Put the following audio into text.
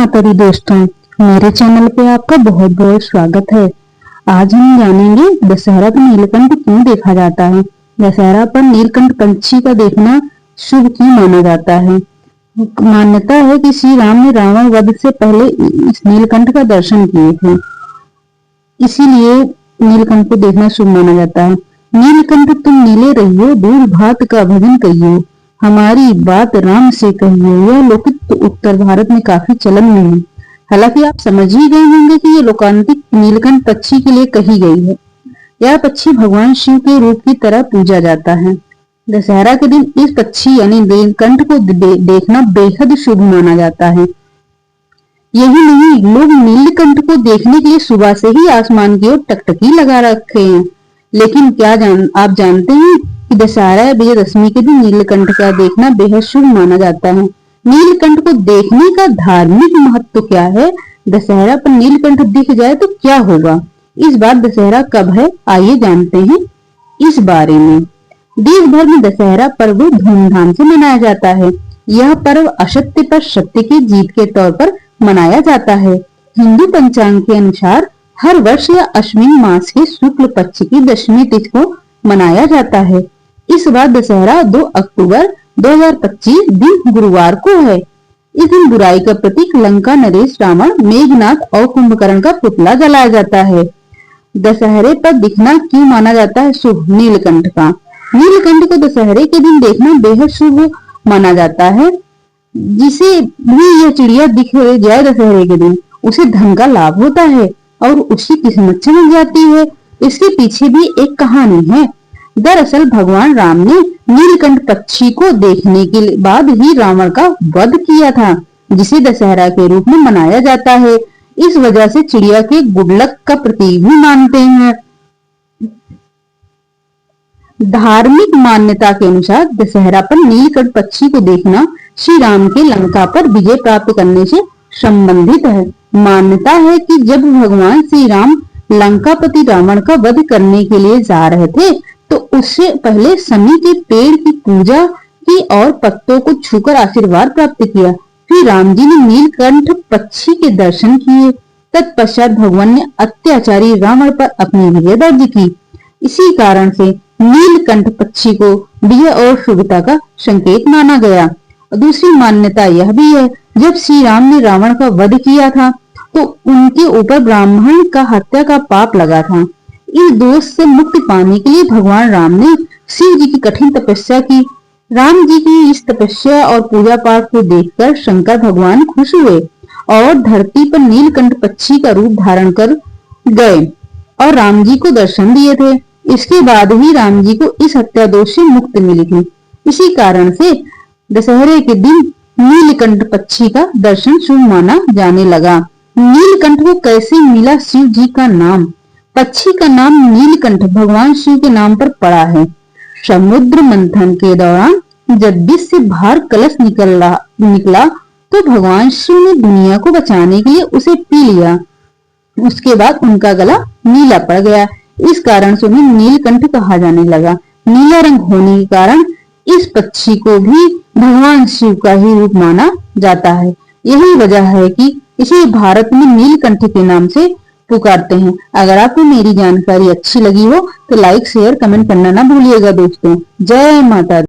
माता दी दोस्तों, मेरे चैनल पे आपका बहुत बहुत स्वागत है। आज हम जानेंगे दशहरा पर नीलकंठ क्यों देखा जाता है। दशहरा पर नीलकंठ पंछी का देखना शुभ क्यों माना जाता है। मान्यता है कि श्री राम ने रावण वध से पहले इस नीलकंठ का दर्शन किए थे, इसीलिए नीलकंठ को देखना शुभ माना जाता है। नीलकंठ तुम नीले रहियो, दूध भात का भजन कहियो, हमारी बात राम से कहियो। यह लोकित तो उत्तर भारत में काफी चलन में है। हालांकि आप समझ ही गए होंगे कि ये लोकांतिक नीलकंठ पक्षी के लिए कही गई है। यह पक्षी भगवान शिव के रूप की तरह पूजा जाता है। दशहरा के दिन इस पक्षी यानी नीलकंठ को देखना बेहद शुभ माना जाता है। यही नहीं, लोग नीलकंठ को देखने के लिए सुबह से ही आसमान की ओर टकटकी लगा रखे हैं। लेकिन क्या आप जानते हैं कि दशहरा या विजयदशमी के दिन नीलकंठ का देखना बेहद शुभ माना जाता है। नीलकंठ को देखने का धार्मिक महत्व क्या है, दशहरा पर नीलकंठ दिख जाए तो क्या होगा, इस बार दशहरा कब है, आइए जानते हैं इस बारे में। देश भर में दशहरा पर्व धूमधाम से मनाया जाता है। यह पर्व असत्य पर सत्य की जीत के तौर पर मनाया जाता है। हिंदू पंचांग के अनुसार हर वर्ष या अश्विन मास के शुक्ल पक्ष की दशमी तिथि को मनाया जाता है। इस बार दशहरा 2 अक्टूबर 2025 दिन गुरुवार को है। इस दिन बुराई का प्रतीक लंका नरेश रावण, मेघनाथ और कुंभकर्ण का पुतला जलाया जाता है। दशहरे पर दिखना क्यों माना जाता है शुभ, नीलकंठ का। नीलकंठ को दशहरे के दिन देखना बेहद शुभ माना जाता है। जिसे भी यह चिड़िया दिख जाए दशहरे के दिन, उसे धन का लाभ होता है और उसकी किस्मत चमक जाती है। इसके पीछे भी एक कहानी है। दरअसल भगवान राम ने नीलकंठ पक्षी को देखने के बाद ही रावण का वध किया था, जिसे दशहरा के रूप में मनाया जाता है। इस वजह से चिड़िया के गुड लक का प्रतीक भी मानते हैं। धार्मिक मान्यता के अनुसार दशहरा पर नीलकंठ पक्षी को देखना श्री राम के लंका पर विजय प्राप्त करने से संबंधित है। मान्यता है कि जब भगवान श्री राम लंकापति रावण का वध करने के लिए जा रहे थे, तो उससे पहले समी के पेड़ की पूजा की और पत्तों को छूकर आशीर्वाद प्राप्त किया। फिर राम जी ने नीलकंठ पक्षी के दर्शन किए। तत्पश्चात भगवान ने अत्याचारी रावण पर अपनी विजय दर्ज की। इसी कारण से नीलकंठ पक्षी को विजय और शुभता का संकेत माना गया। दूसरी मान्यता यह भी है, जब श्री राम ने रावण का वध किया था, तो उनके ऊपर ब्राह्मण का हत्या का पाप लगा था। इस दोष से मुक्ति पाने के लिए भगवान राम ने शिव जी की कठिन तपस्या की। राम जी की इस तपस्या और पूजा पाठ को देखकर शंकर भगवान खुश हुए और धरती पर नीलकंठ पक्षी का रूप धारण कर गए और राम जी को दर्शन दिए थे। इसके बाद ही राम जी को इस हत्या दोष से मुक्ति मिली थी। इसी कारण से दशहरे के दिन नीलकंठ पक्षी का दर्शन शुभ माना जाने लगा। नीलकंठ को कैसे मिला शिव जी का नाम। पक्षी का नाम नीलकंठ भगवान शिव के नाम पर पड़ा है। समुद्र मंथन के दौरान जब विष से बाहर कलश निकला तो भगवान शिव ने दुनिया को बचाने के लिए उसे पी लिया। उसके बाद उनका गला नीला पड़ गया। इस कारण से उन्हें नीलकंठ कहा जाने लगा। नीला रंग होने के कारण इस पक्षी को भी भगवान शिव का ही रूप माना जाता है। यही वजह है कि इसे भारत में नीलकंठ के नाम से पुकारते हैं। अगर आपको मेरी जानकारी अच्छी लगी हो तो लाइक, शेयर, कमेंट करना ना भूलिएगा दोस्तों। जय माता दी।